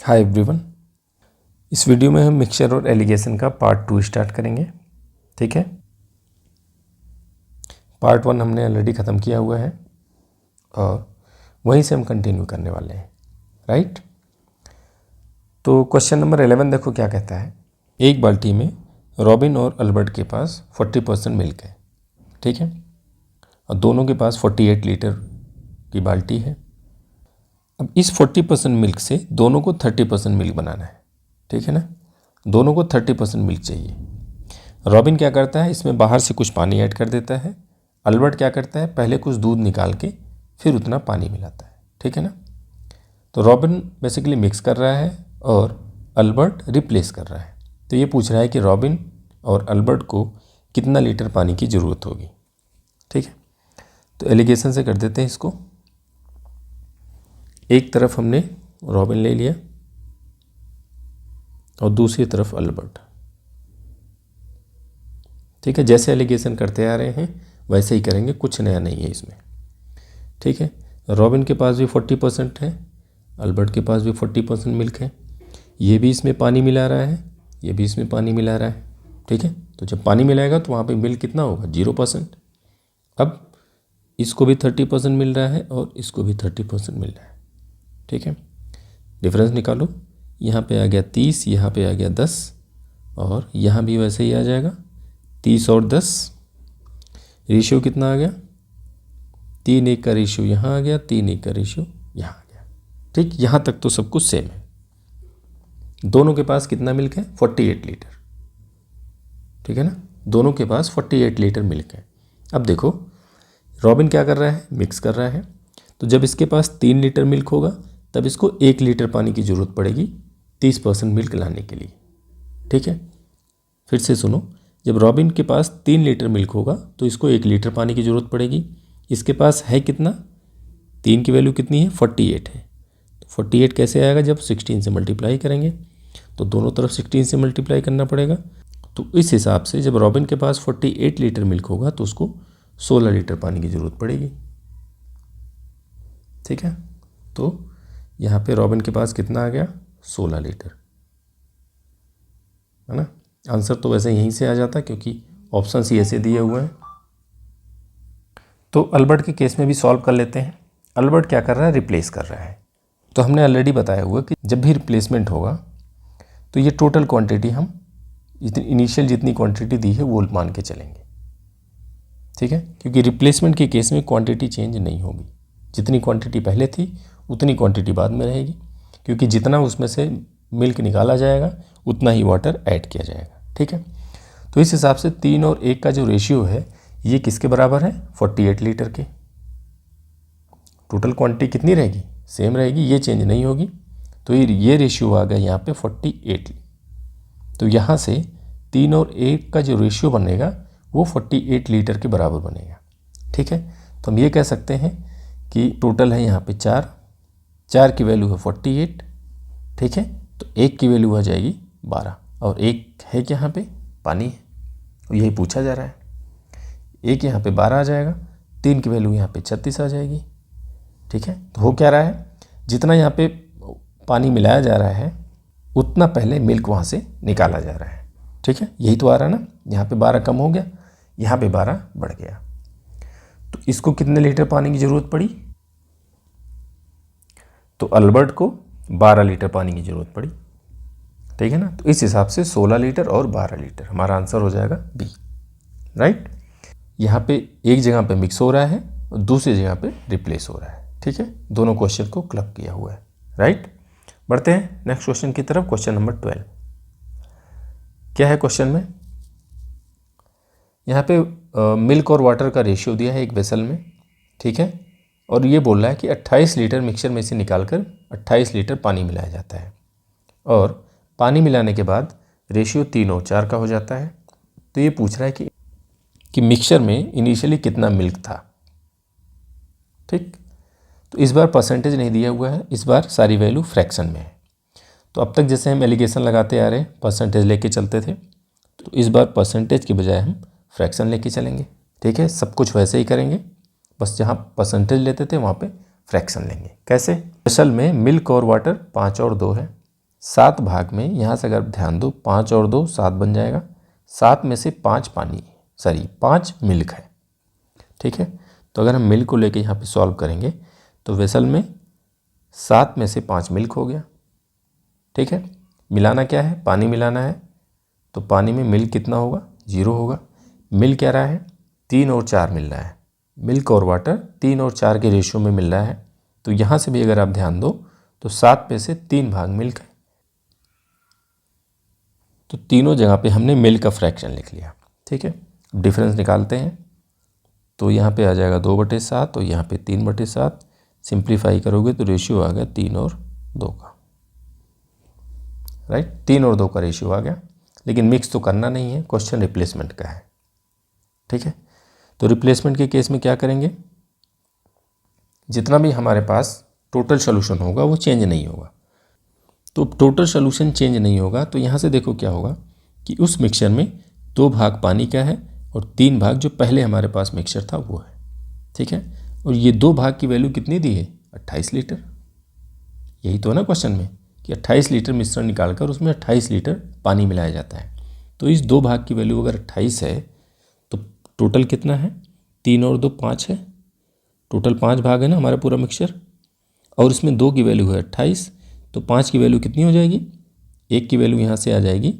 Hi everyone, इस video में हम मिक्सचर और एलिगेशन का पार्ट 2 स्टार्ट करेंगे। ठीक है, पार्ट 1 हमने ऑलरेडी ख़त्म किया हुआ है और वहीं से हम कंटिन्यू करने वाले हैं। राइट, तो क्वेश्चन नंबर 11 देखो क्या कहता है। एक बाल्टी में रॉबिन और अल्बर्ट के पास 40% मिल्क है। ठीक है, और दोनों के पास 48 लीटर की बाल्टी है। अब इस 40% मिल्क से दोनों को 30% मिल्क बनाना है। ठीक है ना, दोनों को 30% मिल्क चाहिए। रॉबिन क्या करता है, इसमें बाहर से कुछ पानी ऐड कर देता है। अल्बर्ट क्या करता है, पहले कुछ दूध निकाल के फिर उतना पानी मिलाता है। ठीक है ना, तो रॉबिन बेसिकली मिक्स कर रहा है और अल्बर्ट रिप्लेस कर रहा है। तो ये पूछ रहा है कि रॉबिन और अल्बर्ट को कितना लीटर पानी की ज़रूरत होगी। ठीक है, तो एलिगेशन से कर देते हैं इसको। एक तरफ हमने रॉबिन ले लिया और दूसरी तरफ अल्बर्ट। ठीक है, जैसे एलिगेशन करते आ रहे हैं वैसे ही करेंगे, कुछ नया नहीं है इसमें। ठीक है, रॉबिन के पास भी 40% है, अल्बर्ट के पास भी 40% मिल्क है। ये भी इसमें पानी मिला रहा है, ये भी इसमें पानी मिला रहा है। ठीक है, तो जब पानी मिलाएगा तो वहाँ पे मिल्क कितना होगा, 0%। अब इसको भी 30% मिल रहा है और इसको भी 30% मिल रहा है। ठीक है, डिफरेंस निकालो। यहाँ पे आ गया 30, यहाँ पे आ गया 10 और यहाँ भी वैसे ही आ जाएगा 30 और 10। रेशियो कितना आ गया, 3:1 का रेशियो यहाँ आ गया, 3:1 का रेशियो यहाँ आ गया। ठीक, यहाँ तक तो सब कुछ सेम है। दोनों के पास कितना मिल्क है, 48 लीटर। ठीक है ना, दोनों के पास 48 लीटर मिल्क है। अब देखो रॉबिन क्या कर रहा है, मिक्स कर रहा है। तो जब इसके पास 3 लीटर मिल्क होगा तब इसको 1 लीटर पानी की ज़रूरत पड़ेगी 30% मिल्क लाने के लिए। ठीक है, फिर से सुनो, जब रॉबिन के पास 3 लीटर मिल्क होगा तो इसको 1 लीटर पानी की ज़रूरत पड़ेगी। इसके पास है कितना, 3 की वैल्यू कितनी है, 48 है। तो 48 कैसे आएगा, जब 16 से मल्टीप्लाई करेंगे तो दोनों तरफ 16 से मल्टीप्लाई करना पड़ेगा। तो इस हिसाब से जब रॉबिन के पास 48 लीटर मिल्क होगा तो उसको 16 लीटर पानी की ज़रूरत पड़ेगी। ठीक है, तो यहाँ पे रॉबिन के पास कितना आ गया, 16 लीटर, है ना। आंसर तो वैसे यहीं से आ जाता क्योंकि ऑप्शन ही ऐसे दिए हुए हैं। तो अल्बर्ट के केस में भी सॉल्व कर लेते हैं। अल्बर्ट क्या कर रहा है, रिप्लेस कर रहा है। तो हमने ऑलरेडी बताया हुआ कि जब भी रिप्लेसमेंट होगा तो ये टोटल क्वांटिटी हम इनिशियल जितनी क्वांटिटी दी है वो मान के चलेंगे। ठीक है, क्योंकि रिप्लेसमेंट के केस में क्वांटिटी चेंज नहीं होगी। जितनी क्वांटिटी पहले थी उतनी क्वांटिटी बाद में रहेगी, क्योंकि जितना उसमें से मिल्क निकाला जाएगा उतना ही वाटर ऐड किया जाएगा। ठीक है, तो इस हिसाब से 3 और 1 का जो रेशियो है ये किसके बराबर है, 48 लीटर के। टोटल क्वांटिटी कितनी रहेगी, सेम रहेगी, ये चेंज नहीं होगी। तो ये रेशियो आ गया यहाँ पे 48। तो यहाँ से 3 और 1 का जो रेशियो बनेगा वो 48 लीटर के बराबर बनेगा। ठीक है, तो हम ये कह सकते हैं कि टोटल है यहाँ पे 4 की वैल्यू है 48। ठीक है, तो 1 की वैल्यू आ जाएगी 12 और 1 है कि यहाँ पे पानी है, यही पूछा जा रहा है। 1 यहाँ पे 12 आ जाएगा, 3 की वैल्यू यहाँ पे 36 आ जाएगी। ठीक है, तो हो क्या रहा है, जितना यहाँ पे पानी मिलाया जा रहा है उतना पहले मिल्क वहाँ से निकाला जा रहा है। ठीक है, यही तो आ रहा है ना। यहाँ पे 12 कम हो गया, यहाँ पे 12 बढ़ गया। तो इसको कितने लीटर पानी की ज़रूरत पड़ी, तो अल्बर्ट को 12 लीटर पानी की ज़रूरत पड़ी। ठीक है ना, तो इस हिसाब से 16 लीटर और 12 लीटर हमारा आंसर हो जाएगा बी। राइट, यहाँ पे एक जगह पे मिक्स हो रहा है और दूसरी जगह पे रिप्लेस हो रहा है। ठीक है, दोनों क्वेश्चन को क्लब किया हुआ है। राइट, बढ़ते हैं नेक्स्ट क्वेश्चन की तरफ। क्वेश्चन नंबर 12 क्या है, क्वेश्चन में यहाँ पे मिल्क और वाटर का रेशियो दिया है एक वेसल में। ठीक है, और ये बोल रहा है कि 28 लीटर मिक्सचर में से निकालकर 28 लीटर पानी मिलाया जाता है और पानी मिलाने के बाद रेशियो 3 और 4 का हो जाता है। तो ये पूछ रहा है कि मिक्सचर में इनिशियली कितना मिल्क था। ठीक, तो इस बार परसेंटेज नहीं दिया हुआ है, इस बार सारी वैल्यू फ्रैक्शन में है। तो अब तक जैसे हम एलिगेशन लगाते आ रहे हैं परसेंटेज लेके चलते थे, तो इस बार परसेंटेज की बजाय हम फ्रैक्शन लेके चलेंगे। ठीक है, सब कुछ वैसे ही करेंगे, बस जहाँ परसेंटेज लेते थे वहाँ पे फ्रैक्शन लेंगे। कैसे, असल में मिल्क और वाटर 5 और 2 है। 7 भाग में यहाँ से अगर ध्यान दो 5 और 2 7 बन जाएगा। 7 में से 5 5 मिल्क है। ठीक है, तो अगर हम मिल्क को लेके यहाँ पे सॉल्व करेंगे तो वेसल में 7 में से 5 मिल्क हो गया। ठीक है, मिलाना क्या है, पानी मिलाना है, तो पानी में मिल्क कितना होगा, 0 होगा। मिल क्या रहा है, 3 और 4 मिल रहा है। मिल्क और वाटर 3 और 4 के रेशियो में मिल रहा है। तो यहाँ से भी अगर आप ध्यान दो तो 7 में से 3 भाग मिल्क है। तो तीनों जगह पे हमने मिल्क का फ्रैक्शन लिख लिया। ठीक है, डिफरेंस निकालते हैं तो यहाँ पे आ जाएगा 2/7 और यहाँ पे 3/7। सिंप्लीफाई करोगे तो रेशियो आ गया 3 और 2 का। राइट, 3 और 2 का रेशियो आ गया। लेकिन मिक्स तो करना नहीं है, क्वेश्चन रिप्लेसमेंट का है। ठीक है, तो रिप्लेसमेंट के केस में क्या करेंगे, जितना भी हमारे पास टोटल सोल्यूशन होगा वो चेंज नहीं होगा। तो टोटल सोल्यूशन चेंज नहीं होगा तो यहाँ से देखो क्या होगा कि उस मिक्सचर में 2 भाग पानी का है और 3 भाग जो पहले हमारे पास मिक्सचर था वो है। ठीक है, और ये 2 भाग की वैल्यू कितनी दी है, 28 लीटर। यही तो है ना क्वेश्चन में कि 28 लीटर मिश्रण निकालकर उसमें 28 लीटर पानी मिलाया जाता है। तो इस 2 भाग की वैल्यू अगर 28 है तो टोटल कितना है, 3 और 2 5 है। टोटल 5 भाग है ना हमारा पूरा मिक्सचर, और इसमें 2 की वैल्यू है 28, तो 5 की वैल्यू कितनी हो जाएगी, 1 की वैल्यू यहाँ से आ जाएगी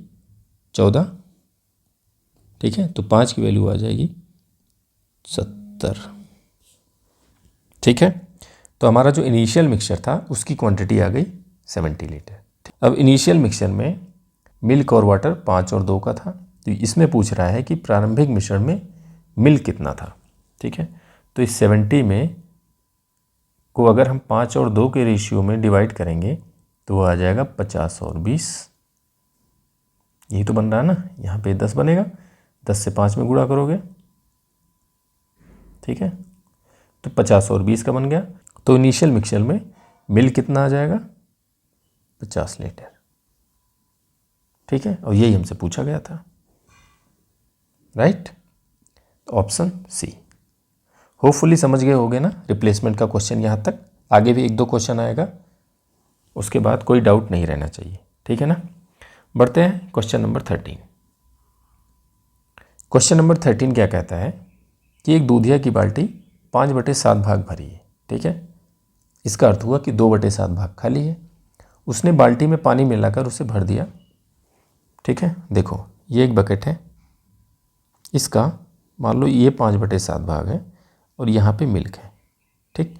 14। ठीक है, तो 5 की वैल्यू आ जाएगी 70। ठीक है, तो हमारा जो इनिशियल मिक्सचर था उसकी क्वांटिटी आ गई 70 लीटर। अब इनिशियल मिक्सचर में मिल्क और वाटर 5 और 2 का था, तो इसमें पूछ रहा है कि प्रारंभिक मिश्रण में मिल्क कितना था। ठीक है, तो इस 70 में को अगर हम 5 और 2 के रेशियो में डिवाइड करेंगे तो वो आ जाएगा 50 और 20। यही तो बन रहा है ना, यहाँ पे 10 बनेगा, 10 से 5 में गुणा करोगे। ठीक है, तो 50 और 20 का बन गया। तो इनिशियल मिक्सचर में मिल्क कितना आ जाएगा, 50 लीटर। ठीक है, और यही हमसे पूछा गया था। Right, option C. होपफुली समझ गए होगे ना रिप्लेसमेंट का क्वेश्चन यहाँ तक। आगे भी 1-2 क्वेश्चन आएगा, उसके बाद कोई डाउट नहीं रहना चाहिए। ठीक है ना, बढ़ते हैं क्वेश्चन नंबर 13। क्वेश्चन नंबर 13 क्या कहता है कि एक दूधिया की बाल्टी 5/7 भाग भरी है। ठीक है, इसका अर्थ हुआ कि 2/7 भाग खाली है। उसने बाल्टी में पानी मिलाकर उसे भर दिया। ठीक है, देखो ये एक बकेट है, इसका मान लो ये 5/7 भाग है और यहाँ पे मिल्क है। ठीक,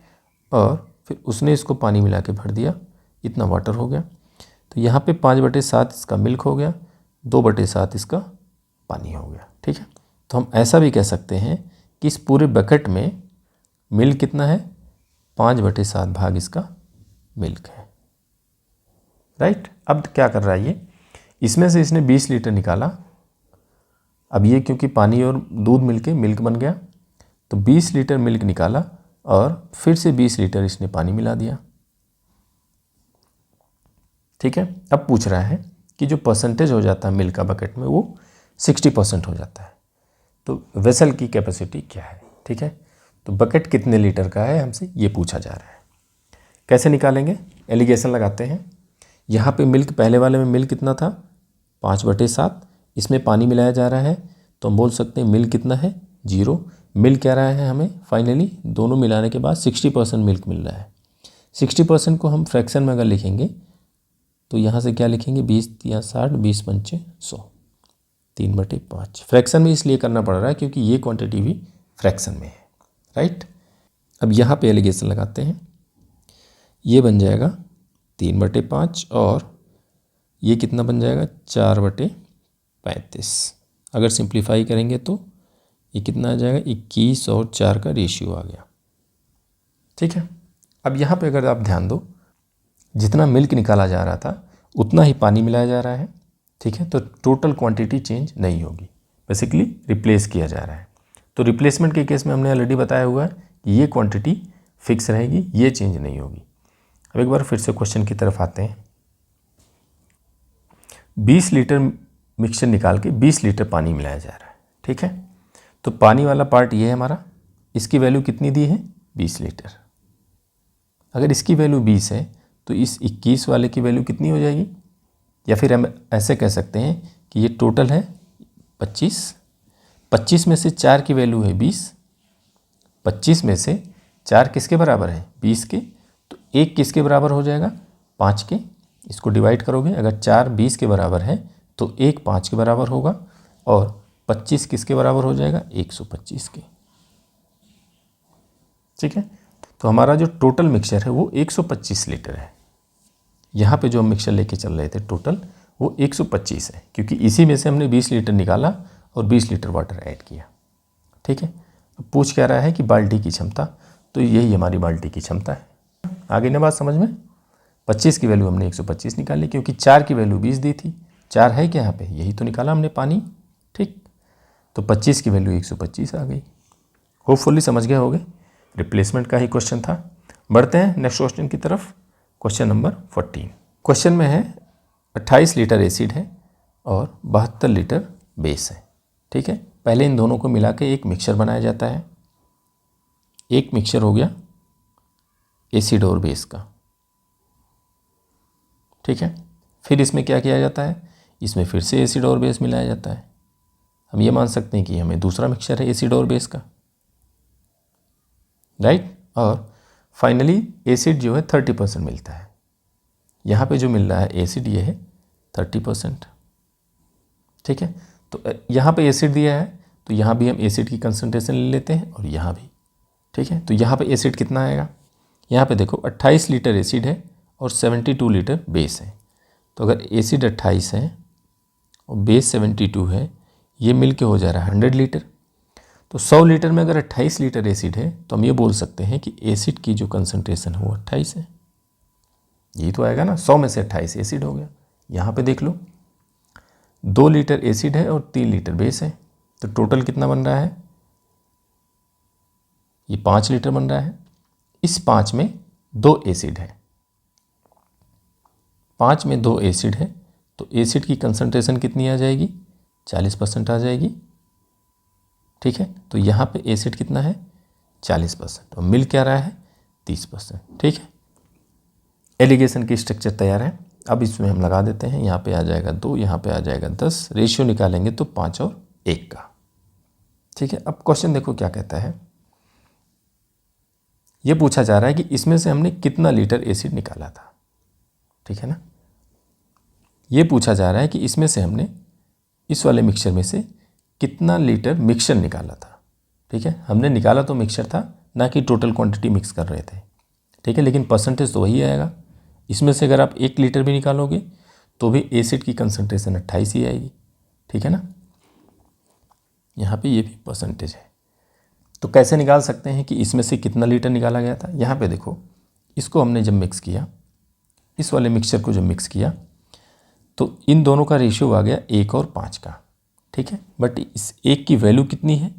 और फिर उसने इसको पानी मिला के भर दिया, इतना वाटर हो गया। तो यहाँ पे 5/7 इसका मिल्क हो गया, 2/7 इसका पानी हो गया। ठीक है, तो हम ऐसा भी कह सकते हैं कि इस पूरे बकेट में मिल्क कितना है, 5/7 भाग इसका मिल्क है। राइट, अब क्या कर रहा है ये, इसमें से इसने 20 लीटर निकाला। अब ये क्योंकि पानी और दूध मिलके मिल्क बन गया, तो 20 लीटर मिल्क निकाला और फिर से 20 लीटर इसने पानी मिला दिया। ठीक है, अब पूछ रहा है कि जो परसेंटेज हो जाता है मिल्क का बकेट में वो 60% हो जाता है। तो वेसल की कैपेसिटी क्या है। ठीक है, तो बकेट कितने लीटर का है हमसे ये पूछा जा रहा है। कैसे निकालेंगे, एलिगेशन लगाते हैं। यहाँ पे मिल्क, पहले वाले में मिल्क कितना था, 5/7, इसमें पानी मिलाया जा रहा है, तो हम बोल सकते हैं मिल्क कितना है, 0। मिल्क क्या रहा है हमें, फाइनली दोनों मिलाने के बाद 60% मिल्क मिल रहा है। 60% को हम फ्रैक्शन में अगर लिखेंगे तो यहाँ से क्या लिखेंगे, 20 या 60, 20 पंचे 100, 3/5। फ्रैक्शन में इसलिए करना पड़ रहा है क्योंकि ये क्वांटिटी भी फ्रैक्शन में है। राइट, अब यहाँ पे एलिगेशन लगाते हैं। ये बन जाएगा 3/5 और ये कितना बन जाएगा, 4/35। अगर सिंप्लीफाई करेंगे तो ये कितना आ जाएगा, 21 और 4 का रेशियो आ गया। ठीक है, अब यहाँ पे अगर आप ध्यान दो, जितना मिल्क निकाला जा रहा था उतना ही पानी मिलाया जा रहा है। ठीक है, तो टोटल क्वांटिटी चेंज नहीं होगी, बेसिकली रिप्लेस किया जा रहा है। तो रिप्लेसमेंट के केस में हमने ऑलरेडी बताया हुआ है कि ये क्वांटिटी फिक्स रहेगी, ये चेंज नहीं होगी। अब एक बार फिर से क्वेश्चन की तरफ आते हैं। 20 लीटर मिक्सचर निकाल के 20 लीटर पानी मिलाया जा रहा है। ठीक है, तो पानी वाला पार्ट ये है हमारा, इसकी वैल्यू कितनी दी है, 20 लीटर। अगर इसकी वैल्यू 20 है तो इस 21 वाले की वैल्यू कितनी हो जाएगी, या फिर हम ऐसे कह सकते हैं कि ये टोटल है 25, 25 में से 4 की वैल्यू है 20, 25 में से 4 किसके बराबर है 20 के, तो 1 किसके बराबर हो जाएगा 5 के। इसको डिवाइड करोगे, अगर 4 20 के बराबर है तो 1 5 के बराबर होगा और 25 किसके बराबर हो जाएगा 125 के। ठीक है, तो हमारा जो टोटल मिक्सचर है वो 125 लीटर है। यहाँ पे जो हम मिक्सचर लेके चल रहे थे टोटल वो 125 है, क्योंकि इसी में से हमने 20 लीटर निकाला और 20 लीटर वाटर ऐड किया। ठीक है, अब पूछ क्या रहा है कि बाल्टी की क्षमता, तो यही हमारी बाल्टी की क्षमता है। आगे ना बात समझ में, 25 की वैल्यू हमने 125 निकाली, क्योंकि 4 की वैल्यू 20 दी थी, 4 है क्या यहाँ पे, यही तो निकाला हमने पानी। ठीक, तो 25 की वैल्यू 125 आ गई। होपफुली समझ गए होगे, रिप्लेसमेंट का ही क्वेश्चन था। बढ़ते हैं नेक्स्ट क्वेश्चन की तरफ, क्वेश्चन नंबर 14। क्वेश्चन में है 28 लीटर एसिड है और 72 लीटर बेस है। ठीक है, पहले इन दोनों को मिला के एक मिक्सचर बनाया जाता है। एक मिक्सचर हो गया एसिड और बेस का। ठीक है, फिर इसमें क्या किया जाता है, इसमें फिर से एसिड और बेस मिलाया जाता है। हम ये मान सकते हैं कि हमें दूसरा मिक्सचर है एसिड और बेस का, राइट। और फाइनली एसिड जो है 30% मिलता है। यहाँ पे जो मिल रहा है एसिड ये है 30%। ठीक है, तो यहाँ पे एसिड दिया है तो यहाँ भी हम एसिड की कंसंट्रेशन ले लेते हैं और यहाँ भी। ठीक है, तो यहाँ पे एसिड कितना आएगा, यहाँ पे देखो 28 लीटर एसिड है और 72 लीटर बेस है। तो अगर एसिड 28 है और बेस 72 है, ये मिल के हो जा रहा है 100 लीटर। तो 100 लीटर में अगर 28 लीटर एसिड है तो हम ये बोल सकते हैं कि एसिड की जो कंसंट्रेशन है वो 28 है। यही तो आएगा ना, 100 में से 28 एसिड हो गया। यहाँ पे देख लो 2 लीटर एसिड है और 3 लीटर बेस है, तो टोटल कितना बन रहा है, ये 5 लीटर बन रहा है। इस 5 में 2 एसिड है, 5 में 2 एसिड है, तो एसिड की कंसंट्रेशन कितनी आ जाएगी 40% आ जाएगी। ठीक है, तो यहाँ पे एसिड कितना है 40% और मिल क्या रहा है 30%। ठीक है, एलिगेशन की स्ट्रक्चर तैयार है। अब इसमें हम लगा देते हैं, यहाँ पे आ जाएगा 2, यहाँ पे आ जाएगा 10, रेशियो निकालेंगे तो 5 और 1 का। ठीक है, अब क्वेश्चन देखो क्या कहता है, ये पूछा जा रहा है कि इसमें से हमने कितना लीटर एसिड निकाला था। ठीक है ना, ये पूछा जा रहा है कि इसमें से हमने इस वाले मिक्सचर में से कितना लीटर मिक्सचर निकाला था। ठीक है, हमने निकाला तो मिक्सचर था, ना कि टोटल क्वांटिटी मिक्स कर रहे थे। ठीक है, लेकिन परसेंटेज तो वही आएगा। इसमें से अगर आप 1 लीटर भी निकालोगे तो भी एसिड की कंसंट्रेशन 28 ही आएगी। ठीक है ना, यहाँ पे ये भी परसेंटेज है। तो कैसे निकाल सकते हैं कि इसमें से कितना लीटर निकाला गया था। यहाँ पे देखो, इसको हमने जब मिक्स किया, इस वाले मिक्सचर को जब मिक्स किया तो इन दोनों का रेशियो आ गया 1 और 5 का। ठीक है, बट इस 1 की वैल्यू कितनी है,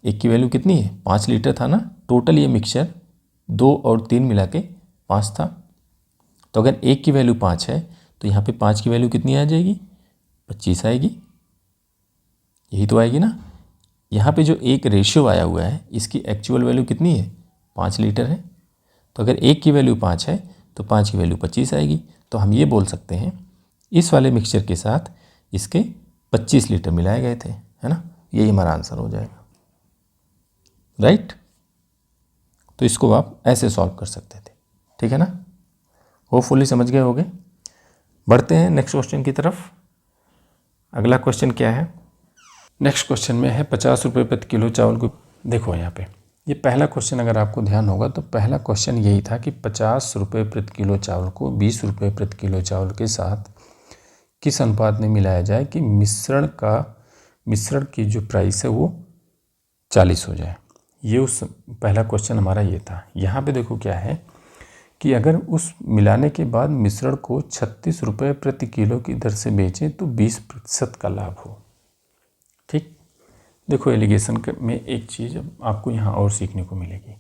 1 की वैल्यू कितनी है 5 लीटर था ना। टोटल ये मिक्सचर 2 और 3 मिला के 5 था। तो अगर 1 की वैल्यू 5 है तो यहाँ पे 5 की वैल्यू कितनी आ जाएगी 25 आएगी। यही तो आएगी ना। यहाँ पे जो एक रेशियो आया हुआ है इसकी एक्चुअल वैल्यू कितनी है 5 लीटर है। तो अगर 1 की वैल्यू 5 है तो 5 की वैल्यू 25 आएगी। तो हम ये बोल सकते हैं इस वाले मिक्सचर के साथ इसके 25 लीटर मिलाए गए थे, है ना। यही हमारा आंसर हो जाएगा, राइट। तो इसको आप ऐसे सॉल्व कर सकते थे। ठीक है ना, होपफुली समझ गए होगे। बढ़ते हैं नेक्स्ट क्वेश्चन की तरफ। अगला क्वेश्चन क्या है, नेक्स्ट क्वेश्चन में है 50 रुपये प्रति किलो चावल को। देखो यहाँ पे ये पहला क्वेश्चन अगर आपको ध्यान होगा तो पहला क्वेश्चन यही था कि 50 रुपये प्रति किलो चावल को 20 रुपये प्रति किलो चावल के साथ किस अनुपात में मिलाया जाए कि मिश्रण की जो प्राइस है वो 40 हो जाए। ये उस पहला क्वेश्चन हमारा ये था। यहाँ पे देखो क्या है कि अगर उस मिलाने के बाद मिश्रण को 36 रुपये प्रति किलो की दर से बेचें तो 20% का लाभ हो। ठीक, देखो एलिगेशन में एक चीज़ आपको यहाँ और सीखने को मिलेगी।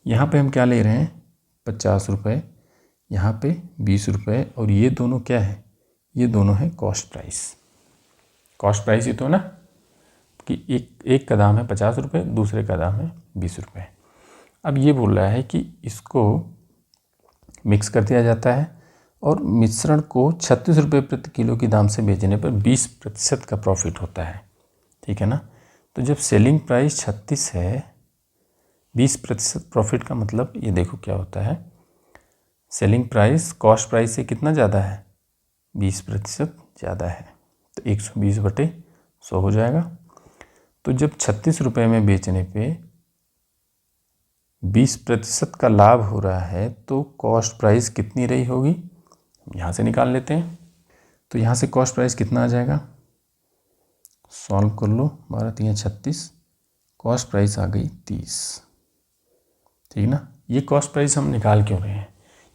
यहाँ पे हम क्या ले रहे हैं 50 रुपये, यहाँ पे 20 रुपये, और ये दोनों क्या है, ये दोनों है कॉस्ट प्राइस। कॉस्ट प्राइस ही तो ना कि एक का दाम है 50 रुपये, दूसरे का दाम है 20 रुपये। अब ये बोल रहा है कि इसको मिक्स कर दिया जाता है और मिश्रण को 36 रुपये प्रति किलो के दाम से बेचने पर 20% का प्रॉफिट होता है, ठीक है ना। तो जब सेलिंग प्राइस 36 है, 20% प्रॉफिट का मतलब ये देखो क्या होता है, सेलिंग प्राइस कॉस्ट प्राइस से कितना ज़्यादा है, 20% ज़्यादा है, तो 120/100 हो जाएगा। तो जब 36 रुपये में बेचने पे 20% का लाभ हो रहा है तो कॉस्ट प्राइस कितनी रही होगी, यहाँ से निकाल लेते हैं। तो यहाँ से कॉस्ट प्राइस कितना आ जाएगा, सॉल्व कर लो, 12 3 36, कॉस्ट प्राइस आ गई 30, ठीक ना। ये कॉस्ट प्राइस हम निकाल क्यों रहे हैं,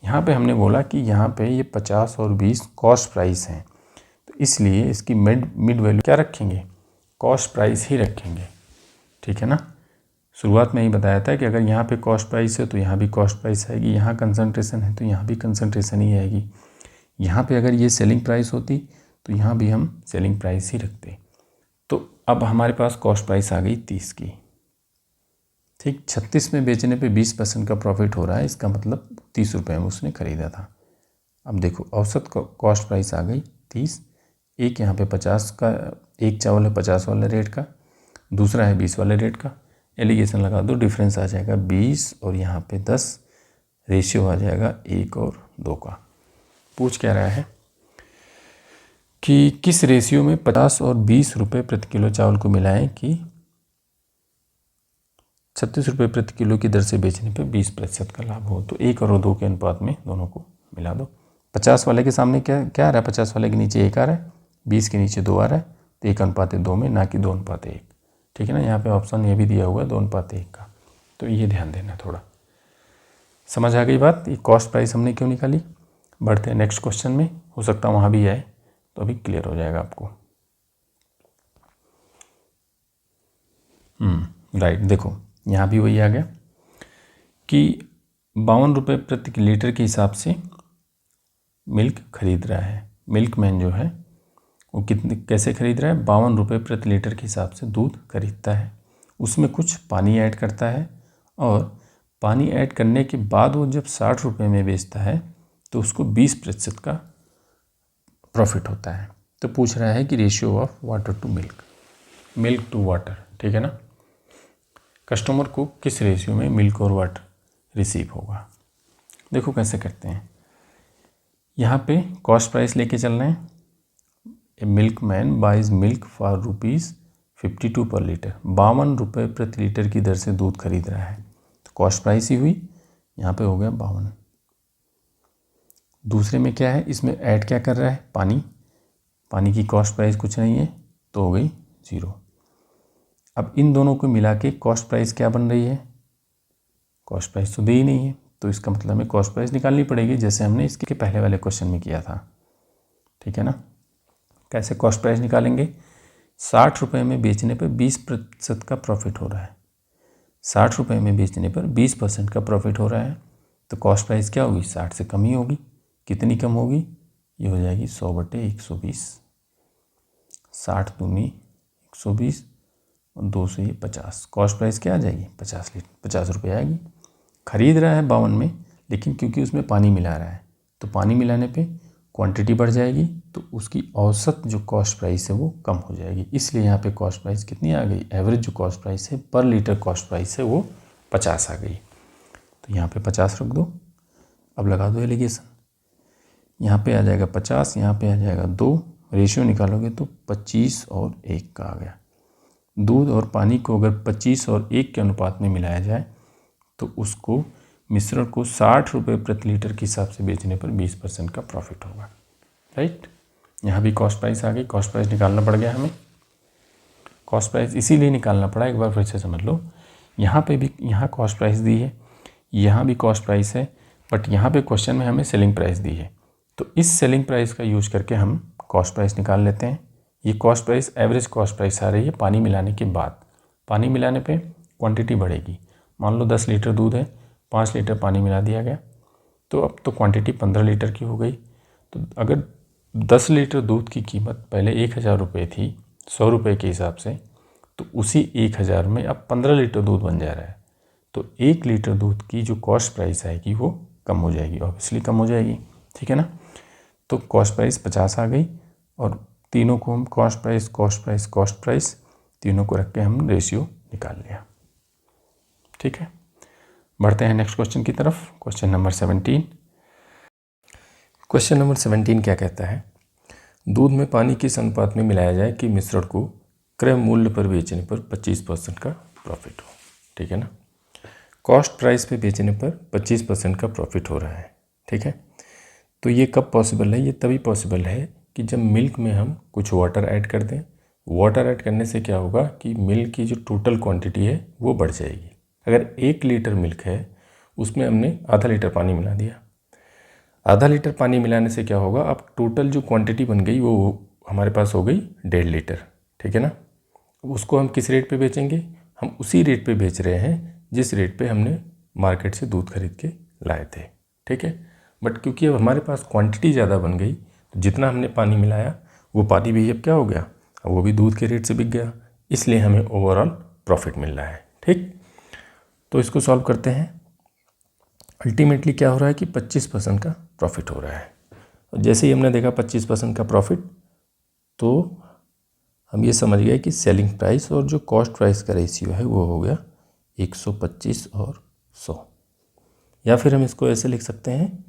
यहाँ पे हमने बोला कि यहाँ पे ये 50 और 20 कॉस्ट प्राइस हैं, तो इसलिए इसकी मिड वैल्यू क्या रखेंगे, कॉस्ट प्राइस ही रखेंगे, ठीक है ना। शुरुआत में ही बताया था कि अगर यहाँ पे कॉस्ट प्राइस है तो यहाँ भी कॉस्ट प्राइस आएगी, यहाँ कंसंट्रेशन है तो यहाँ भी कंसंट्रेशन ही आएगी। यहाँ पे अगर ये सेलिंग प्राइस होती तो यहाँ भी हम सेलिंग प्राइस ही रखते। तो अब हमारे पास कॉस्ट प्राइस आ गई 30 की, ठीक। 36 में बेचने पे 20% का प्रॉफिट हो रहा है, इसका मतलब 30 रुपये में उसने ख़रीदा था। अब देखो औसत कॉस्ट प्राइस आ गई 30, एक यहाँ पे 50 का, एक चावल है 50 वाले रेट का, दूसरा है 20 वाले रेट का, एलिगेशन लगा दो, डिफरेंस आ जाएगा 20 और यहाँ पे 10, रेशियो आ जाएगा 1 और 2 का। पूछ क्या रहा है कि किस रेशियो में 50 और 20 रुपये प्रति किलो चावल को मिलाएं कि 36 रुपये प्रति किलो की दर से बेचने पे 20% का लाभ हो। तो 1 और 2 के अनुपात में दोनों को मिला दो। 50 वाले के सामने क्या क्या आ रहा है, 50 वाले के नीचे 1 आ रहा है, 20 के नीचे 2 आ रहा है, तो 1:2 में, ना कि 2:1, ठीक है ना। यहाँ पे ऑप्शन ये भी दिया हुआ है 2:1 का, तो ये ध्यान देना थोड़ा। समझ आ गई बात, ये कॉस्ट प्राइस हमने क्यों निकाली। बढ़ते हैं नेक्स्ट क्वेश्चन में, हो सकता है वहाँ भी आए, तो अभी क्लियर हो जाएगा आपको। राइट, देखो यहाँ भी वही आ गया कि 52 रुपये प्रति लीटर के हिसाब से मिल्क खरीद रहा है। मिल्कमैन जो है वो कितने कैसे खरीद रहा है, 52 रुपये प्रति लीटर के हिसाब से दूध खरीदता है, उसमें कुछ पानी ऐड करता है और पानी ऐड करने के बाद वो जब 60 रुपये में बेचता है तो उसको 20% का प्रॉफिट होता है। तो पूछ रहा है कि ratio of water to milk, milk to water, ठीक है ना। कस्टमर को किस रेशियो में मिल्क और वाटर रिसीव होगा। देखो कैसे करते हैं, यहाँ पे कॉस्ट प्राइस लेके चल रहे हैं। A milkman buys milk for ₹52 per litre, 52 रुपये प्रति लीटर की दर से दूध खरीद रहा है, तो कॉस्ट प्राइस ही हुई, यहाँ पे हो गया 52। दूसरे में क्या है, इसमें ऐड क्या कर रहा है, पानी, पानी की कॉस्ट प्राइस कुछ नहीं है, तो हो गई 0। अब इन दोनों को मिला के कॉस्ट प्राइस क्या बन रही है, कॉस्ट प्राइस तो दी ही नहीं है, तो इसका मतलब हमें कॉस्ट प्राइस निकालनी पड़ेगी, जैसे हमने इसके पहले वाले क्वेश्चन में किया था, ठीक है ना। कैसे कॉस्ट प्राइस निकालेंगे, 60 रुपये में बेचने पर 20% का प्रॉफिट हो रहा है, 60 रुपये में बेचने पर 20% का प्रॉफिट हो रहा है, तो कॉस्ट प्राइस क्या होगी, 60 से कम ही होगी। कितनी कम होगी, ये हो जाएगी 100/120, 60 दूनी 120 और 2 से ये 50, कॉस्ट प्राइस क्या आ जाएगी, 50 रुपये आएगी। खरीद रहा है 52 में, लेकिन क्योंकि उसमें पानी मिला रहा है तो पानी मिलाने पे क्वांटिटी बढ़ जाएगी, तो उसकी औसत जो कॉस्ट प्राइस है वो कम हो जाएगी, इसलिए यहाँ पे कॉस्ट प्राइस कितनी आ गई, एवरेज जो कॉस्ट प्राइस है पर लीटर कॉस्ट प्राइस है वो 50 आ गई। तो यहाँ पे 50 रख दो, अब लगा दो एलिगेशन, यहाँ पे आ जाएगा 50, यहाँ पे आ जाएगा 2, रेशियो निकालोगे तो 25 और 1 का आ गया। दूध और पानी को अगर 25 और 1 के अनुपात में मिलाया जाए तो उसको मिश्रण को 60 रुपये प्रति लीटर के हिसाब से बेचने पर 20% का प्रॉफिट होगा, राइट। यहाँ भी कॉस्ट प्राइस आ गई, कॉस्ट प्राइस निकालना पड़ गया हमें। कॉस्ट प्राइस इसीलिए निकालना पड़ा, एक बार फिर से समझ लो, यहाँ पे भी यहाँ कॉस्ट प्राइस दी है, यहाँ भी कॉस्ट प्राइस है, बट यहाँ पे क्वेश्चन में हमें सेलिंग प्राइस दी है, तो इस सेलिंग प्राइस का यूज करके हम कॉस्ट प्राइस निकाल लेते हैं। ये cost price average cost price आ रही है पानी मिलाने के बाद, पानी मिलाने पे क्वांटिटी बढ़ेगी। मान लो 10 लीटर दूध है, 5 लीटर पानी मिला दिया गया, तो अब तो क्वांटिटी 15 लीटर की हो गई। तो अगर 10 लीटर दूध की कीमत पहले 1000 रुपये थी 100 रुपये के हिसाब से, तो उसी 1000 में अब 15 लीटर दूध बन जा रहा है, तो 1 लीटर दूध की जो कॉस्ट प्राइस आएगी वो कम हो जाएगी, ऑब्वियसली कम हो जाएगी, ठीक है ना। तो कॉस्ट प्राइस 50 आ गई और तीनों को हम कॉस्ट प्राइस तीनों को रख के हम रेशियो निकाल लिया। ठीक है, बढ़ते हैं नेक्स्ट क्वेश्चन की तरफ। Question number 17। क्वेश्चन नंबर 17 क्या कहता है, दूध में पानी किस अनुपात में मिलाया जाए कि मिश्रण को क्रय मूल्य पर बेचने पर 25% का प्रॉफिट हो। ठीक है ना, कॉस्ट प्राइस पे बेचने पर 25% का प्रॉफिट हो रहा है। ठीक है, तो ये कब पॉसिबल है, ये तभी पॉसिबल है कि जब मिल्क में हम कुछ वाटर ऐड कर दें। वाटर ऐड करने से क्या होगा कि मिल्क की जो टोटल क्वांटिटी है वो बढ़ जाएगी। अगर 1 लीटर मिल्क है उसमें हमने आधा लीटर पानी मिला दिया, आधा लीटर पानी मिलाने से क्या होगा, अब टोटल जो क्वांटिटी बन गई वो हमारे पास हो गई 1.5 लीटर। ठीक है ना, उसको हम किस रेट पे बेचेंगे, हम उसी रेट पे बेच रहे हैं जिस रेट पे हमने मार्केट से दूध खरीद के लाए थे। ठीक है, बट क्योंकि अब हमारे पास क्वांटिटी ज़्यादा बन गई तो जितना हमने पानी मिलाया वो पानी भी अब क्या हो गया, अब वो भी दूध के रेट से बिक गया, इसलिए हमें ओवरऑल प्रॉफिट मिल रहा है। ठीक, तो इसको सॉल्व करते हैं। अल्टीमेटली क्या हो रहा है कि 25% का प्रॉफिट हो रहा है। और जैसे ही हमने देखा 25% का प्रॉफिट, तो हम ये समझ गए कि सेलिंग प्राइस और जो कॉस्ट प्राइस का रेशियो है वो हो गया 125 और 100, या फिर हम इसको ऐसे लिख सकते हैं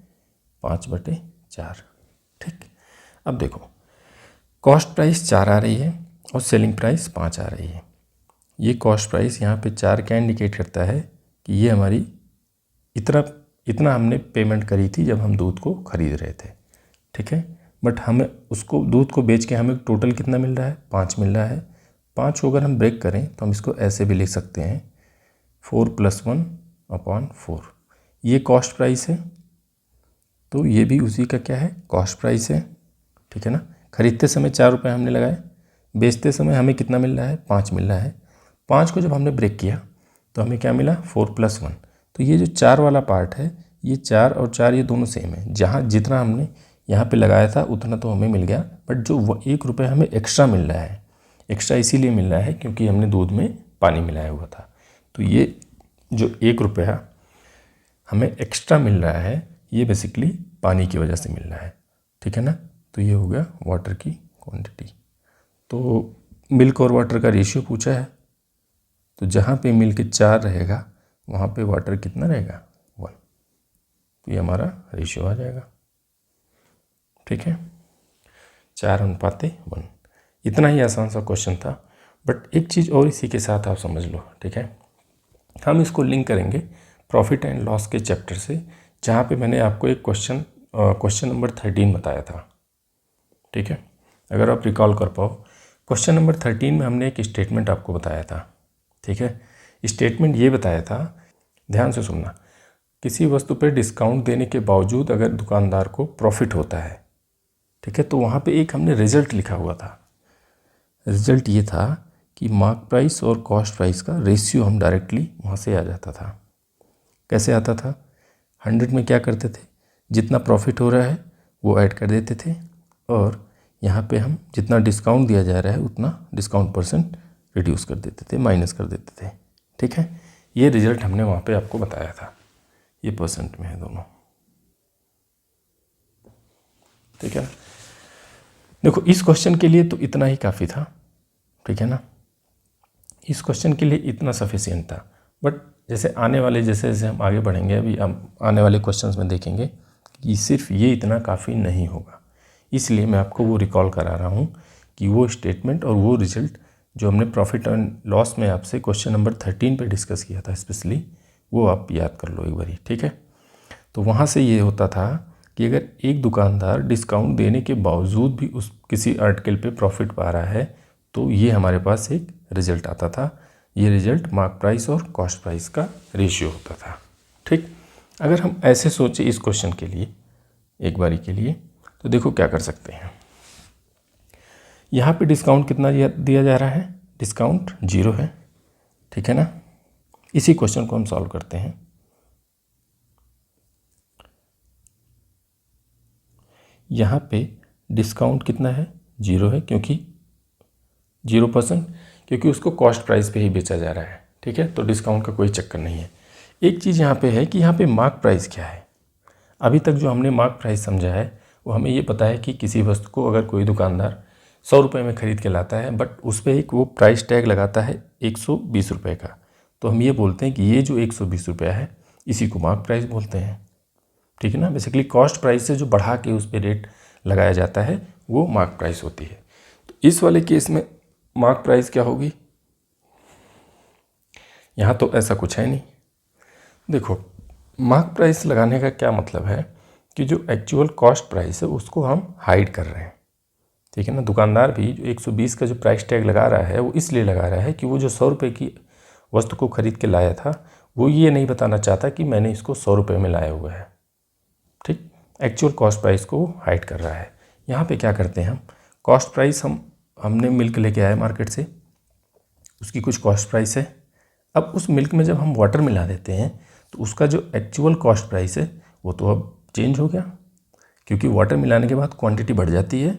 5/4। ठीक, अब देखो कॉस्ट प्राइस 4 आ रही है और सेलिंग प्राइस 5 आ रही है। ये कॉस्ट प्राइस यहाँ पे 4 क्या इंडिकेट करता है कि ये हमारी इतना हमने पेमेंट करी थी जब हम दूध को खरीद रहे थे। ठीक है, बट हमें उसको दूध को बेच के हमें टोटल कितना मिल रहा है, 5 मिल रहा है। 5 को अगर हम ब्रेक करें तो हम इसको ऐसे भी लिख सकते हैं 4 + 1/4। ये कॉस्ट प्राइस है, तो ये भी उसी का क्या है, कॉस्ट प्राइस है। ठीक है ना, खरीदते समय 4 रुपये हमने लगाए, बेचते समय हमें कितना मिल रहा है, 5 मिल रहा है। 5 को जब हमने ब्रेक किया तो हमें क्या मिला, 4 + 1। तो ये जो 4 वाला पार्ट है, ये 4 और 4 ये दोनों सेम है। जहाँ जितना हमने यहाँ पे लगाया था उतना तो हमें मिल गया, बट जो 1 रुपये हमें एक्स्ट्रा मिल रहा है, एक्स्ट्रा इसीलिए मिल रहा है क्योंकि हमने दूध में पानी मिलाया हुआ था। तो ये जो 1 रुपया हमें एक्स्ट्रा मिल रहा है ये बेसिकली पानी की वजह से मिल रहा है। ठीक है ना, तो ये हो गया वाटर की क्वांटिटी। तो मिल्क और वाटर का रेशियो पूछा है, तो जहाँ पे मिल्क 4 रहेगा वहाँ पे वाटर कितना रहेगा, 1। तो ये हमारा रेशियो आ जाएगा। ठीक है, 4:1। इतना ही आसान सा क्वेश्चन था, बट एक चीज़ और इसी के साथ आप समझ लो। ठीक है, हम इसको लिंक करेंगे प्रॉफिट एंड लॉस के चैप्टर से, जहाँ पे मैंने आपको एक क्वेश्चन नंबर 13 बताया था। ठीक है, अगर आप रिकॉल कर पाओ, क्वेश्चन नंबर 13 में हमने एक स्टेटमेंट आपको बताया था। ठीक है, स्टेटमेंट ये बताया था, ध्यान से सुनना, किसी वस्तु पर डिस्काउंट देने के बावजूद अगर दुकानदार को प्रॉफिट होता है, ठीक है, तो वहाँ पे एक हमने रिजल्ट लिखा हुआ था। रिजल्ट ये था कि मार्क प्राइस और कॉस्ट प्राइस का रेशियो हम डायरेक्टली वहाँ से आ जाता था। कैसे आता था, 100 में क्या करते थे, जितना प्रॉफिट हो रहा है वो ऐड कर देते थे, और यहाँ पे हम जितना डिस्काउंट दिया जा रहा है उतना डिस्काउंट % रिड्यूस कर देते थे, माइनस कर देते थे। ठीक है, ये रिजल्ट हमने वहाँ पे आपको बताया था, ये % में है दोनों। ठीक है, देखो इस क्वेश्चन के लिए तो इतना ही काफ़ी था। ठीक है ना, इस क्वेश्चन के लिए इतना सफिशिएंट था, बट जैसे जैसे हम आगे बढ़ेंगे, अभी हम आने वाले क्वेश्चंस में देखेंगे कि सिर्फ ये इतना काफ़ी नहीं होगा। इसलिए मैं आपको वो रिकॉल करा रहा हूँ कि वो स्टेटमेंट और वो रिजल्ट जो हमने प्रॉफिट एंड लॉस में आपसे क्वेश्चन नंबर 13 पे डिस्कस किया था स्पेशली, वो आप याद कर लो एक बारी। ठीक है, तो वहाँ से ये होता था कि अगर एक दुकानदार डिस्काउंट देने के बावजूद भी उस किसी आर्टिकल पे प्रॉफिट पा रहा है तो ये हमारे पास एक रिजल्ट आता था। ये रिजल्ट मार्क प्राइस और कॉस्ट प्राइस का रेशियो होता था। ठीक, अगर हम ऐसे सोचें इस क्वेश्चन के लिए एक बारी के लिए, तो देखो क्या कर सकते हैं। यहाँ पे डिस्काउंट कितना दिया जा रहा है, डिस्काउंट 0 है। ठीक है ना, इसी क्वेश्चन को हम सॉल्व करते हैं। यहाँ पे डिस्काउंट कितना है, 0 है, क्योंकि 0%, क्योंकि उसको कॉस्ट प्राइस पे ही बेचा जा रहा है। ठीक है, तो डिस्काउंट का कोई चक्कर नहीं है। एक चीज़ यहाँ पे है कि यहाँ पे मार्क प्राइस क्या है। अभी तक जो हमने मार्क प्राइस समझा है वो हमें ये पता है कि किसी वस्तु को अगर कोई दुकानदार 100 रुपये में ख़रीद के लाता है बट उस पर एक वो प्राइस टैग लगाता है 120 रुपये का, तो हम ये बोलते हैं कि ये जो 120 रुपया है इसी को मार्क प्राइस बोलते हैं। ठीक है ना। बेसिकली कॉस्ट प्राइस से जो बढ़ा के उस पर रेट लगाया जाता है वो मार्क प्राइस होती है। तो इस वाले केस में मार्क प्राइस क्या होगी, यहाँ तो ऐसा कुछ है नहीं। देखो मार्क प्राइस लगाने का क्या मतलब है कि जो एक्चुअल कॉस्ट प्राइस है उसको हम हाइड कर रहे हैं। ठीक है ना। दुकानदार भी जो 120 का जो प्राइस टैग लगा रहा है वो इसलिए लगा रहा है कि वो जो 100 रुपये की वस्तु को खरीद के लाया था वो ये नहीं बताना चाहता कि मैंने इसको 100 रुपये में लाया हुआ है। ठीक, एक्चुअल कॉस्ट प्राइस को हाइड कर रहा है। यहाँ पे क्या करते हैं हम, कॉस्ट प्राइस हमने मिल्क लेके आए मार्केट से, उसकी कुछ कॉस्ट प्राइस है। अब उस मिल्क में जब हम वाटर मिला देते हैं तो उसका जो एक्चुअल कॉस्ट प्राइस है वो तो अब चेंज हो गया, क्योंकि वाटर मिलाने के बाद क्वांटिटी बढ़ जाती है।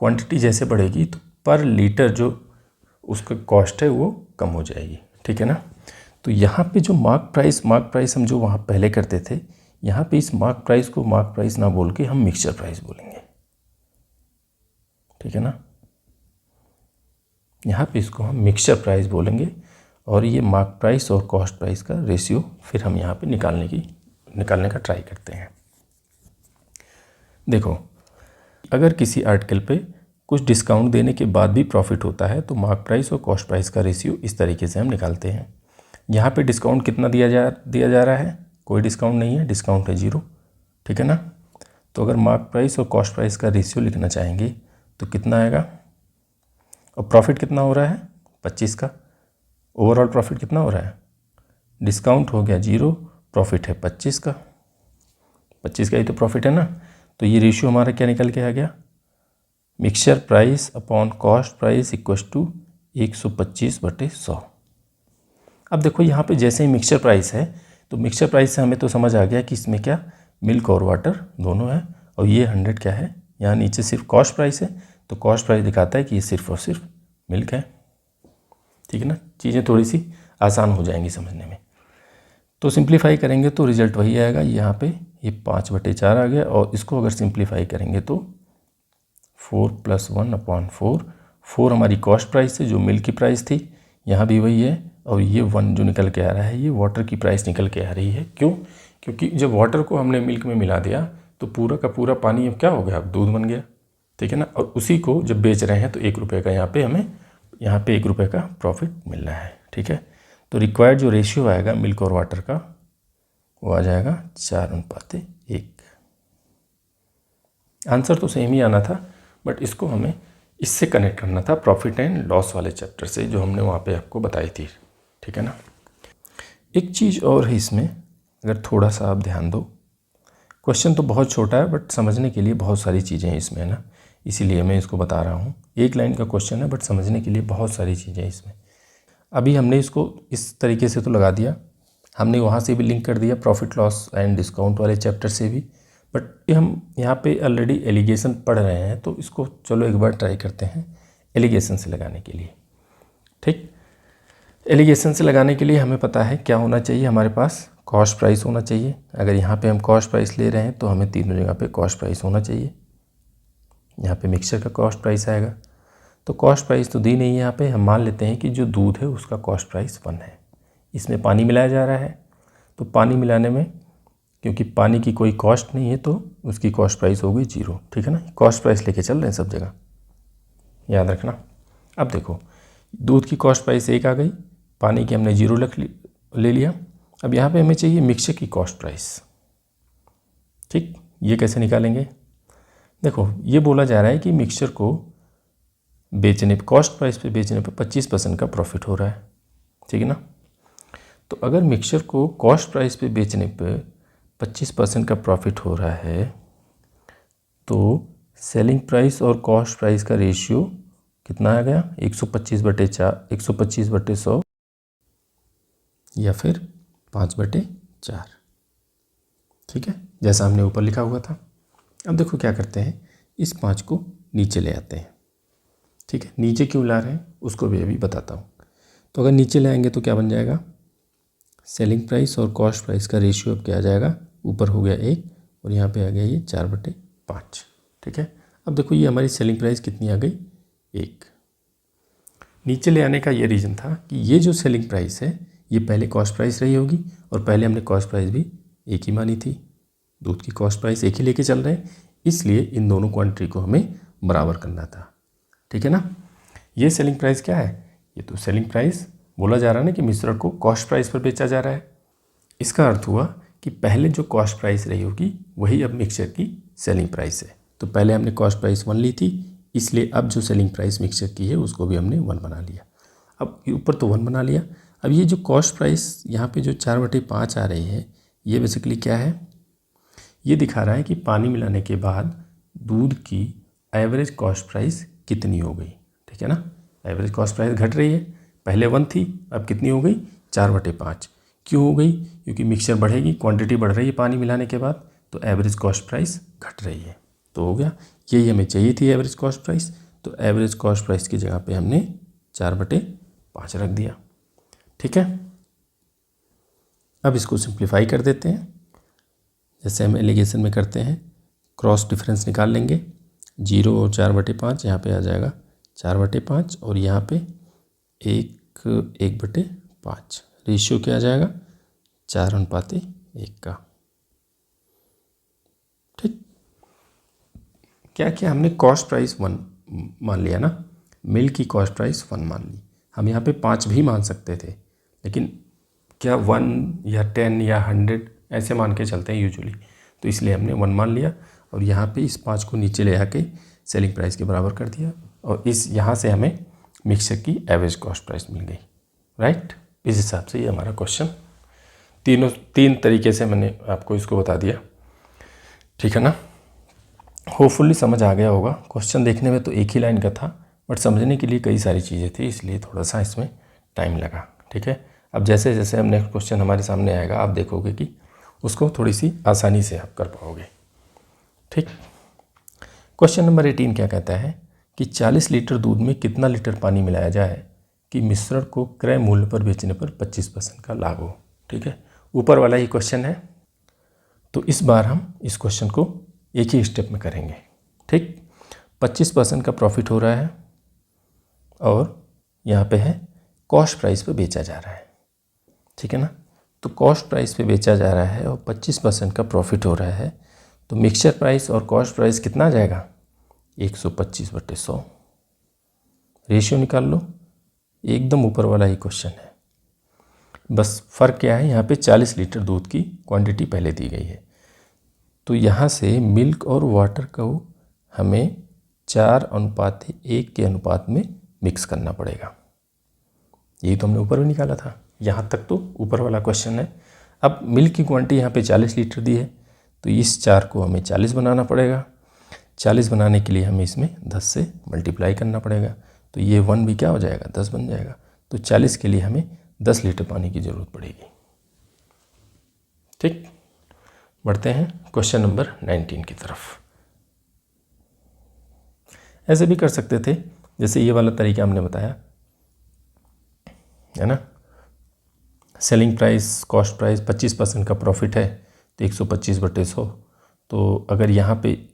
क्वांटिटी जैसे बढ़ेगी तो पर लीटर जो उसका कॉस्ट है वो कम हो जाएगी। ठीक है ना। तो यहाँ पे जो मार्क प्राइस हम जो वहाँ पहले करते थे, यहाँ पे इस मार्क प्राइस को मार्क प्राइस ना बोल के हम मिक्सचर प्राइस बोलेंगे। ठीक है ना। यहाँ पे इसको हम मिक्सचर प्राइस बोलेंगे और ये मार्क प्राइस और कॉस्ट प्राइस का रेशियो फिर हम यहाँ पे निकालने का ट्राई करते हैं। देखो अगर किसी आर्टिकल पे कुछ डिस्काउंट देने के बाद भी प्रॉफिट होता है तो मार्क प्राइस और कॉस्ट प्राइस का रेशियो इस तरीके से हम निकालते हैं। यहाँ पे डिस्काउंट कितना दिया जा रहा है, कोई डिस्काउंट नहीं है, डिस्काउंट है 0। ठीक है ना। तो अगर मार्क प्राइस और कॉस्ट प्राइस का रेशियो लिखना चाहेंगे तो कितना आएगा, और प्रॉफिट कितना हो रहा है 25 का, ओवरऑल प्रॉफिट कितना हो रहा है, डिस्काउंट हो गया 0, प्रॉफिट है 25 का, 25 का ही तो प्रॉफिट है ना। तो ये रेशियो हमारा क्या निकल के आ गया, mixture price upon cost price equals to 125/100। अब देखो यहाँ पे जैसे ही मिक्सचर प्राइस है तो मिक्सचर प्राइस से हमें तो समझ आ गया कि इसमें क्या मिल्क और वाटर दोनों है, और ये 100 क्या है, यहाँ नीचे सिर्फ कॉस्ट प्राइस है तो कॉस्ट प्राइस दिखाता है कि ये सिर्फ और सिर्फ मिल्क है। ठीक है ना। चीज़ें थोड़ी सी आसान हो जाएंगी समझने में। तो सिंप्लीफाई करेंगे तो रिजल्ट वही आएगा, यहाँ पे ये 5/4 आ गया, और इसको अगर सिंप्लीफाई करेंगे तो 4 + 1/4, 4 हमारी कॉस्ट प्राइस है जो मिल्क की प्राइस थी, यहाँ भी वही है, और ये 1 जो निकल के आ रहा है ये वाटर की प्राइस निकल के आ रही है। क्यों, क्योंकि जब वाटर को हमने मिल्क में मिला दिया तो पूरा का पूरा पानी अब क्या हो गया, अब दूध बन गया। ठीक है ना। और उसी को जब बेच रहे हैं तो 1 रुपये का यहाँ पे 1 रुपये का प्रॉफिट मिल रहा है। ठीक है। तो रिक्वायर्ड जो रेशियो आएगा मिल्क और वाटर का वो आ जाएगा 4:1। आंसर तो सेम ही आना था, बट इसको हमें इससे कनेक्ट करना था प्रॉफिट एंड लॉस वाले चैप्टर से जो हमने वहाँ पे आपको बताई थी। ठीक है ना। एक चीज़ और है इसमें, अगर थोड़ा सा आप ध्यान दो, क्वेश्चन तो बहुत छोटा है बट समझने के लिए बहुत सारी चीज़ें हैं इसमें ना, इसीलिए मैं इसको बता रहा हूँ। एक लाइन का क्वेश्चन है बट समझने के लिए बहुत सारी चीज़ें हैं इसमें। अभी हमने इसको इस तरीके से तो लगा दिया, हमने वहाँ से भी लिंक कर दिया प्रॉफिट लॉस एंड डिस्काउंट वाले चैप्टर से भी, बट हम यहाँ पे ऑलरेडी एलिगेशन पढ़ रहे हैं तो इसको चलो एक बार ट्राई करते हैं एलिगेशन से लगाने के लिए। ठीक, एलिगेशन से लगाने के लिए हमें पता है क्या होना चाहिए, हमारे पास कॉस्ट प्राइस होना चाहिए। अगर यहाँ पे हम कॉस्ट प्राइस ले रहे हैं तो हमें तीनों जगह पे कॉस्ट प्राइस होना चाहिए। यहाँ पे मिक्सचर का कॉस्ट प्राइस आएगा, तो कॉस्ट प्राइस तो दी नहीं है यहाँ पे, हम मान लेते हैं कि जो दूध है उसका कॉस्ट प्राइस 1 है। इसमें पानी मिलाया जा रहा है तो पानी मिलाने में क्योंकि पानी की कोई कॉस्ट नहीं है तो उसकी कॉस्ट प्राइस होगी 0। ठीक है ना। कॉस्ट प्राइस लेके चल रहे हैं सब जगह, याद रखना। अब देखो दूध की कॉस्ट प्राइस 1 आ गई, पानी की हमने 0 ले लिया। अब यहाँ पे हमें चाहिए मिक्सचर की कॉस्ट प्राइस। ठीक, ये कैसे निकालेंगे, देखो ये बोला जा रहा है कि मिक्सचर को बेचने पे कॉस्ट प्राइस पे बेचने पे 25% का प्रॉफिट हो रहा है। ठीक है ना। तो अगर मिक्सचर को कॉस्ट प्राइस पे बेचने पे 25% का प्रॉफिट हो रहा है तो सेलिंग प्राइस और कॉस्ट प्राइस का रेशियो कितना आ गया, 125/100 या फिर 5/4। ठीक है, जैसा हमने ऊपर लिखा हुआ था। अब देखो क्या करते हैं, इस 5 को नीचे ले आते हैं। ठीक है, नीचे क्यों ला रहे हैं उसको भी अभी बताता हूँ। तो अगर नीचे ले आएंगे तो क्या बन जाएगा, सेलिंग प्राइस और कॉस्ट प्राइस का रेशियो अब क्या आ जाएगा, ऊपर हो गया 1 और यहाँ पे आ गया ये 4/5। ठीक है। अब देखो ये हमारी सेलिंग प्राइस कितनी आ गई, 1। नीचे ले आने का ये रीज़न था कि ये जो सेलिंग प्राइस है ये पहले कॉस्ट प्राइस रही होगी, और पहले हमने कॉस्ट प्राइस भी एक ही मानी थी, दूध की कॉस्ट प्राइस एक ही लेके चल रहे हैं, इसलिए इन दोनों क्वांटिटी को हमें बराबर करना था। ठीक है ना। ये सेलिंग प्राइस क्या है, ये तो सेलिंग प्राइस बोला जा रहा है ना कि मिश्रण को कॉस्ट प्राइस पर बेचा जा रहा है। इसका अर्थ हुआ कि पहले जो कॉस्ट प्राइस रही होगी वही अब मिक्सचर की सेलिंग प्राइस है। तो पहले हमने कॉस्ट प्राइस 1 ली थी, इसलिए अब जो सेलिंग प्राइस मिक्सचर की है उसको भी हमने 1 बना लिया। अब ऊपर तो 1 बना लिया। अब ये जो कॉस्ट प्राइस यहाँ पे जो 4/5 आ रही है, ये बेसिकली क्या है, ये दिखा रहा है कि पानी मिलाने के बाद दूध की एवरेज कॉस्ट प्राइस कितनी हो गई। ठीक है ना। एवरेज कॉस्ट प्राइस घट रही है, पहले 1 थी, अब कितनी हो गई, 4/5। क्यों हो गई, क्योंकि मिक्सचर बढ़ेगी, क्वांटिटी बढ़ रही है पानी मिलाने के बाद, तो एवरेज कॉस्ट प्राइस घट रही है। तो हो गया, यही हमें चाहिए थी एवरेज कॉस्ट प्राइस। तो एवरेज कॉस्ट प्राइस की जगह पे हमने 4/5 रख दिया। ठीक है। अब इसको सिंप्लीफाई कर देते हैं, जैसे हम एलिगेशन में करते हैं। क्रॉस डिफरेंस निकाल लेंगे, 0 और 4/5, यहाँ पे आ जाएगा 4/5, और यहाँ पे 1/5। रेशियो क्या आ जाएगा, 4:1 का। ठीक। क्या क्या हमने कॉस्ट प्राइस 1 मान लिया ना, मिल्क की कॉस्ट प्राइस 1 मान ली। हम यहाँ पे 5 भी मान सकते थे, लेकिन क्या 1 या 10 या 100 ऐसे मान के चलते हैं यूजुअली, तो इसलिए हमने 1 मान लिया, और यहाँ पे इस 5 को नीचे ले आके सेलिंग प्राइस के बराबर कर दिया, और इस यहाँ से हमें मिक्सचर की एवरेज कॉस्ट प्राइस मिल गई। राइट। इस हिसाब से ये हमारा क्वेश्चन 3 तरीके से मैंने आपको इसको बता दिया। ठीक है ना। होपफुली समझ आ गया होगा। क्वेश्चन देखने में तो एक ही लाइन का था, बट समझने के लिए कई सारी चीज़ें थी, इसलिए थोड़ा सा इसमें टाइम लगा। ठीक है। अब जैसे जैसे हम नेक्स्ट क्वेश्चन हमारे सामने आएगा, आप देखोगे कि उसको थोड़ी सी आसानी से आप कर पाओगे। ठीक। क्वेश्चन नंबर 18 क्या कहता है कि 40 लीटर दूध में कितना लीटर पानी मिलाया जाए कि मिश्रण को क्रय मूल्य पर बेचने पर 25% का लाभ हो। ठीक है। ऊपर वाला ही क्वेश्चन है, तो इस बार हम इस क्वेश्चन को एक ही स्टेप में करेंगे। ठीक। 25% का प्रॉफिट हो रहा है, और यहाँ पे है कॉस्ट प्राइस पे बेचा जा रहा है। ठीक है ना। तो कॉस्ट प्राइस पे बेचा जा रहा है और 25% का प्रॉफिट हो रहा है, तो मिक्सचर प्राइस और कॉस्ट प्राइस कितना आ जाएगा, 125/100। रेशियो निकाल लो, एकदम ऊपर वाला ही क्वेश्चन है। बस फ़र्क क्या है, यहाँ पे 40 लीटर दूध की क्वांटिटी पहले दी गई है, तो यहाँ से मिल्क और वाटर को हमें 4:1 के अनुपात में मिक्स करना पड़ेगा। यही तो हमने ऊपर भी निकाला था, यहाँ तक तो ऊपर वाला क्वेश्चन है। अब मिल्क की क्वांटिटी यहाँ पे 40 लीटर दी है, तो इस 4 को हमें 40 बनाना पड़ेगा। 40 बनाने के लिए हमें इसमें 10 से मल्टीप्लाई करना पड़ेगा, तो ये 1 भी क्या हो जाएगा, 10 बन जाएगा। तो 40 के लिए हमें 10 लीटर पानी की ज़रूरत पड़ेगी। ठीक। बढ़ते हैं क्वेश्चन नंबर 19 की तरफ। ऐसे भी कर सकते थे, जैसे ये वाला तरीका हमने बताया है ना। सेलिंग प्राइस कॉस्ट प्राइस 25% का प्रॉफिट है, तो 125/100। तो अगर यहाँ पे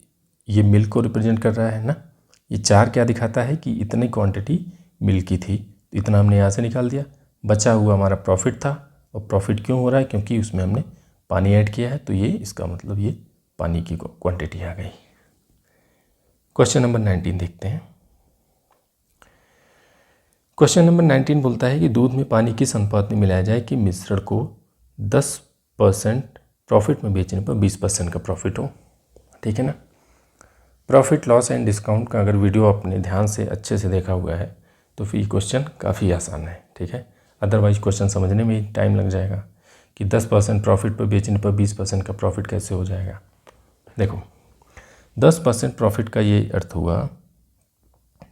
ये मिल्क को रिप्रेजेंट कर रहा है ना, ये 4 क्या दिखाता है कि इतनी क्वांटिटी मिल्क की थी, तो इतना हमने यहाँ से निकाल दिया। बचा हुआ हमारा प्रॉफिट था, और प्रॉफिट क्यों हो रहा है, क्योंकि उसमें हमने पानी ऐड किया है, तो ये इसका मतलब ये पानी की क्वांटिटी आ गई। क्वेश्चन नंबर 19 देखते हैं। क्वेश्चन नंबर 19 बोलता है कि दूध में पानी किस अनुपात में मिलाया जाए कि मिश्रण को 10% प्रॉफिट में बेचने पर 20% का प्रॉफिट हो। ठीक है ना। प्रॉफिट लॉस एंड डिस्काउंट का अगर वीडियो आपने ध्यान से अच्छे से देखा हुआ है तो फिर क्वेश्चन काफ़ी आसान है। ठीक है। अदरवाइज क्वेश्चन समझने में ही टाइम लग जाएगा कि 10% प्रॉफिट पर बेचने पर 20% का प्रॉफिट कैसे हो जाएगा। देखो 10% प्रॉफिट का ये अर्थ हुआ,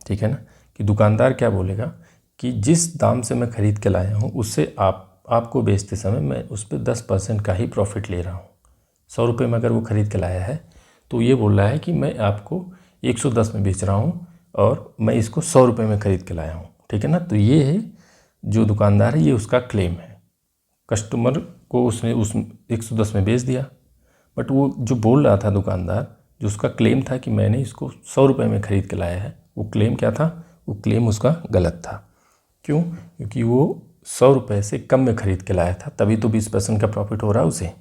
ठीक है ना, कि दुकानदार क्या बोलेगा कि जिस दाम से मैं ख़रीद के लाया हूँ उससे आपको बेचते समय मैं उस पर 10% का ही प्रॉफिट ले रहा हूँ। 100 रुपये में अगर वो ख़रीद के लाया है तो ये बोल रहा है कि मैं आपको 110 में बेच रहा हूँ और मैं इसको 100 रुपये में ख़रीद के लाया हूँ। ठीक है ना। तो ये है जो दुकानदार है, ये उसका क्लेम है। कस्टमर को उसने उस 110 में बेच दिया, बट वो जो बोल रहा था दुकानदार जो उसका क्लेम था कि मैंने इसको 100 रुपये में ख़रीद के लाया है, वो क्लेम क्या था? वो क्लेम उसका गलत था। क्यों? क्योंकि वो 100 रुपये से कम में ख़रीद के लाया था, तभी तो 20% का प्रॉफिट हो रहा है उसे।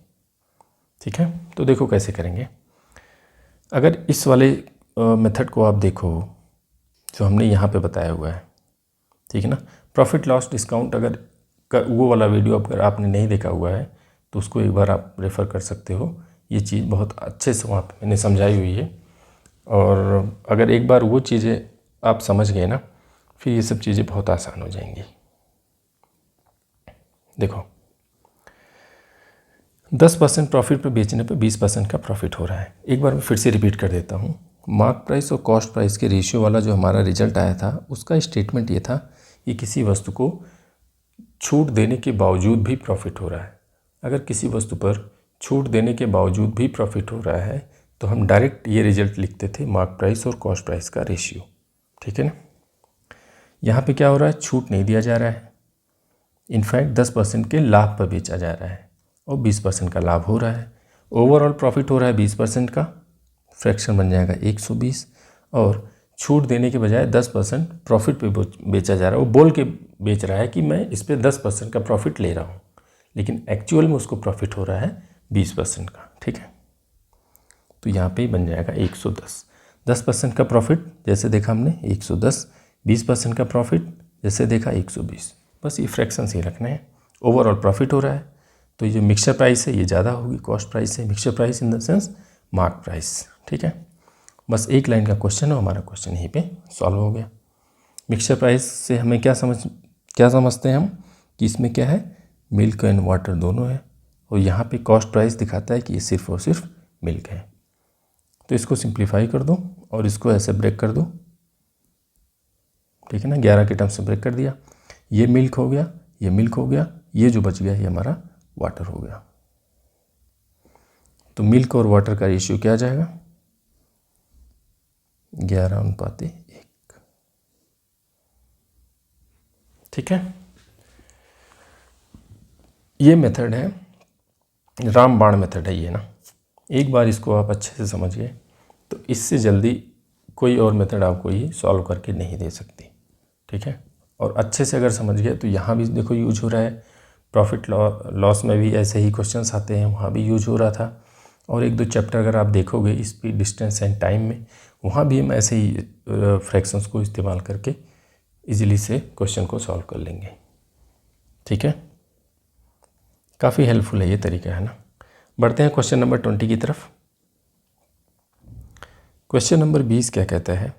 ठीक है, तो देखो कैसे करेंगे। अगर इस वाले मेथड को आप देखो जो हमने यहाँ पे बताया हुआ है, ठीक है ना, प्रॉफिट लॉस डिस्काउंट, अगर वो वाला वीडियो अगर आपने नहीं देखा हुआ है तो उसको एक बार आप रेफ़र कर सकते हो। ये चीज़ बहुत अच्छे से वहाँ पे मैंने समझाई हुई है, और अगर एक बार वो चीज़ें आप समझ गए ना, फिर ये सब चीज़ें बहुत आसान हो जाएंगी। देखो, 10% प्रॉफिट पे बेचने पे 20% का प्रॉफिट हो रहा है। एक बार मैं फिर से रिपीट कर देता हूँ। मार्क प्राइस और कॉस्ट प्राइस के रेशियो वाला जो हमारा रिजल्ट आया था, उसका स्टेटमेंट ये था कि किसी वस्तु को छूट देने के बावजूद भी प्रॉफिट हो रहा है। अगर किसी वस्तु पर छूट देने के बावजूद भी प्रॉफिट हो रहा है तो हम डायरेक्ट ये रिजल्ट लिखते थे, मार्क प्राइस और कॉस्ट प्राइस का रेशियो। ठीक है ना। यहाँ पे क्या हो रहा है? छूट नहीं दिया जा रहा है, इनफैक्ट 10% के लाभ पर बेचा जा रहा है और 20% का लाभ हो रहा है। ओवरऑल प्रॉफिट हो रहा है 20% का, फ्रैक्शन बन जाएगा 120, और छूट देने के बजाय 10% प्रॉफिट पे बेचा जा रहा है। वो बोल के बेच रहा है कि मैं इस पर 10% का प्रॉफिट ले रहा हूँ, लेकिन एक्चुअल में उसको प्रॉफिट हो रहा है 20% का। ठीक है, तो यहाँ पे बन जाएगा 110। 10% का प्रॉफिट जैसे देखा हमने 110, 20% का प्रॉफिट जैसे देखा 120। बस ये फ्रैक्शंस ही रखने हैं। ओवरऑल प्रॉफिट हो रहा है, तो ये जो मिक्सचर प्राइस है ये ज़्यादा होगी कॉस्ट प्राइस से। Mixture price in the sense mark price. ठीक है, बस एक लाइन का क्वेश्चन है, हमारा क्वेश्चन यहीं पे सॉल्व हो गया। मिक्सचर प्राइस से हमें क्या समझते हैं हम कि इसमें क्या है? मिल्क एंड वाटर दोनों है, और यहाँ पे कॉस्ट प्राइस दिखाता है कि ये सिर्फ और सिर्फ मिल्क है। तो इसको सिंप्लीफाई कर दो और इसको ऐसे ब्रेक कर दो। ठीक है ना, 11 के टर्म से ब्रेक कर दिया। ये मिल्क हो गया, ये मिल्क हो गया, ये जो बच गया ये हमारा वाटर हो गया। तो मिल्क और वाटर का रेशियो क्या आ जाएगा? 11:1। ठीक है, ये मेथड है, रामबाण मेथड है ये ना। एक बार इसको आप अच्छे से समझ गए तो इससे जल्दी कोई और मेथड आपको ये सॉल्व करके नहीं दे सकती। ठीक है, और अच्छे से अगर समझ गए तो यहाँ भी देखो यूज हो रहा है। प्रॉफिट लॉस में भी ऐसे ही क्वेश्चंस आते हैं, वहाँ भी यूज हो रहा था। और एक दो चैप्टर अगर आप देखोगे स्पीड, डिस्टेंस एंड टाइम में, वहाँ भी हम ऐसे ही फ्रैक्शंस को इस्तेमाल करके इजीली से क्वेश्चन को सॉल्व कर लेंगे। ठीक है, काफ़ी हेल्पफुल है ये तरीका, है ना। बढ़ते हैं क्वेश्चन नंबर 20 की तरफ। क्वेश्चन नंबर 20 क्या कहता है?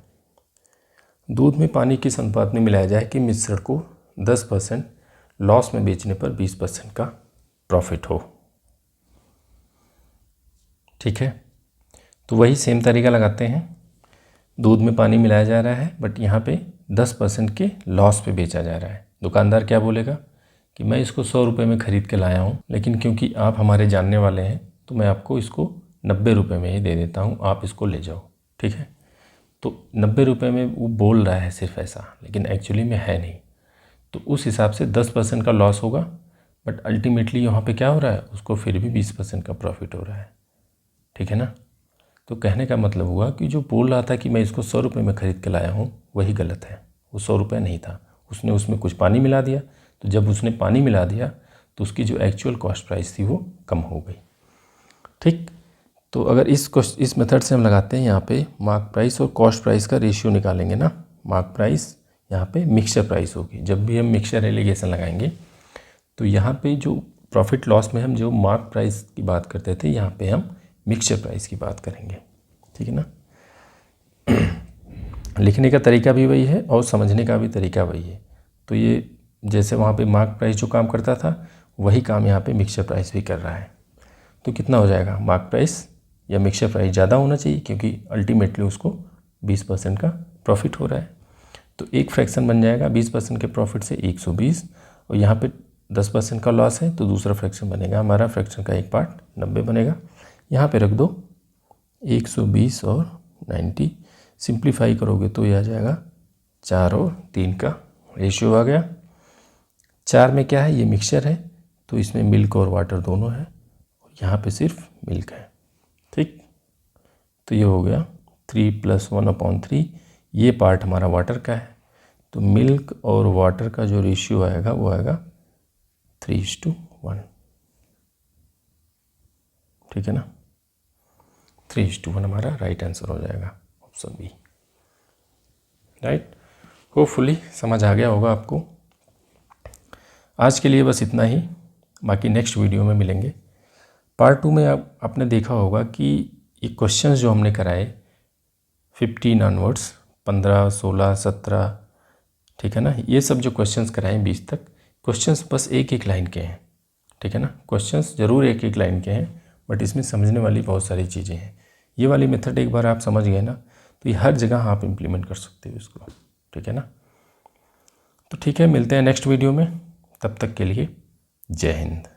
दूध में पानी किस अनुपात में मिलाया जाए कि मिश्रण को 10% लॉस में बेचने पर 20% का प्रॉफिट हो। ठीक है, तो वही सेम तरीका लगाते हैं। दूध में पानी मिलाया जा रहा है, बट यहाँ पे 10% के लॉस पे बेचा जा रहा है। दुकानदार क्या बोलेगा कि मैं इसको 100 रुपये में ख़रीद के लाया हूँ, लेकिन क्योंकि आप हमारे जानने वाले हैं तो मैं आपको इसको 90 रुपये में ही दे देता हूँ, आप इसको ले जाओ। ठीक है, तो 90 रुपये में वो बोल रहा है सिर्फ ऐसा, लेकिन एक्चुअली में है नहीं। तो उस हिसाब से 10% का लॉस होगा, बट अल्टीमेटली यहाँ पे क्या हो रहा है? उसको फिर भी 20% का प्रॉफिट हो रहा है। ठीक है ना। तो कहने का मतलब हुआ कि जो बोल रहा था कि मैं इसको 100 रुपये में ख़रीद के लाया हूँ, वही गलत है। वो 100 रुपये नहीं था, उसने उसमें कुछ पानी मिला दिया। तो जब उसने पानी मिला दिया तो उसकी जो एक्चुअल कॉस्ट प्राइस थी वो कम हो गई। ठीक, तो अगर इस मेथड से हम लगाते हैं, यहाँ पे मार्क प्राइस और कॉस्ट प्राइस का रेशियो निकालेंगे ना। मार्क प्राइस यहाँ पे मिक्सचर प्राइस होगी। जब भी हम मिक्सचर एलिगेशन लगाएंगे तो यहाँ पे जो प्रॉफिट लॉस में हम जो मार्क प्राइस की बात करते थे, यहाँ पे हम मिक्सचर प्राइस की बात करेंगे। ठीक है ना। लिखने का तरीका भी वही है और समझने का भी तरीका वही है। तो ये जैसे वहाँ पे मार्क प्राइस जो काम करता था, वही काम यहाँ पे मिक्सचर प्राइस भी कर रहा है। तो कितना हो जाएगा? मार्क प्राइस या मिक्सचर प्राइस ज़्यादा होना चाहिए, क्योंकि अल्टीमेटली उसको 20% का प्रॉफिट हो रहा है। तो एक फ्रैक्शन बन जाएगा 20% के प्रॉफिट से 120, और यहाँ पे 10% का लॉस है, तो दूसरा फ्रैक्शन बनेगा हमारा, फ्रैक्शन का एक पार्ट 90 बनेगा। यहाँ पे रख दो 120 और 90, सिंप्लीफाई करोगे तो ये आ जाएगा 4 और 3 का रेशियो आ गया। 4 में क्या है? ये मिक्सचर है, तो इसमें मिल्क और वाटर दोनों है, और यहाँ पे सिर्फ मिल्क है। ठीक, तो ये हो गया 3 + 1/3, ये पार्ट हमारा वाटर का है, तो मिल्क और वाटर का जो रेशियो आएगा वो आएगा 3:1, ठीक है ना। 3:1 हमारा राइट आंसर हो जाएगा, ऑप्शन बी, राइट। होपफुली समझ आ गया होगा आपको। आज के लिए बस इतना ही, बाकी नेक्स्ट वीडियो में मिलेंगे। पार्ट 2 में आपने देखा होगा कि ये क्वेश्चंस जो हमने कराए 15 ऑनवर्ड्स, 15, 16, 17, ठीक है ना, ये सब जो क्वेश्चंस कराए 20 तक, क्वेश्चंस बस एक एक लाइन के हैं, ठीक है ना। क्वेश्चंस ज़रूर एक एक लाइन के हैं, बट इसमें समझने वाली बहुत सारी चीज़ें हैं। ये वाली मेथड एक बार आप समझ गए ना, तो ये हर जगह आप इम्प्लीमेंट कर सकते हो इसको, ठीक है ना। तो ठीक है, मिलते हैं नेक्स्ट वीडियो में, तब तक के लिए जय हिंद।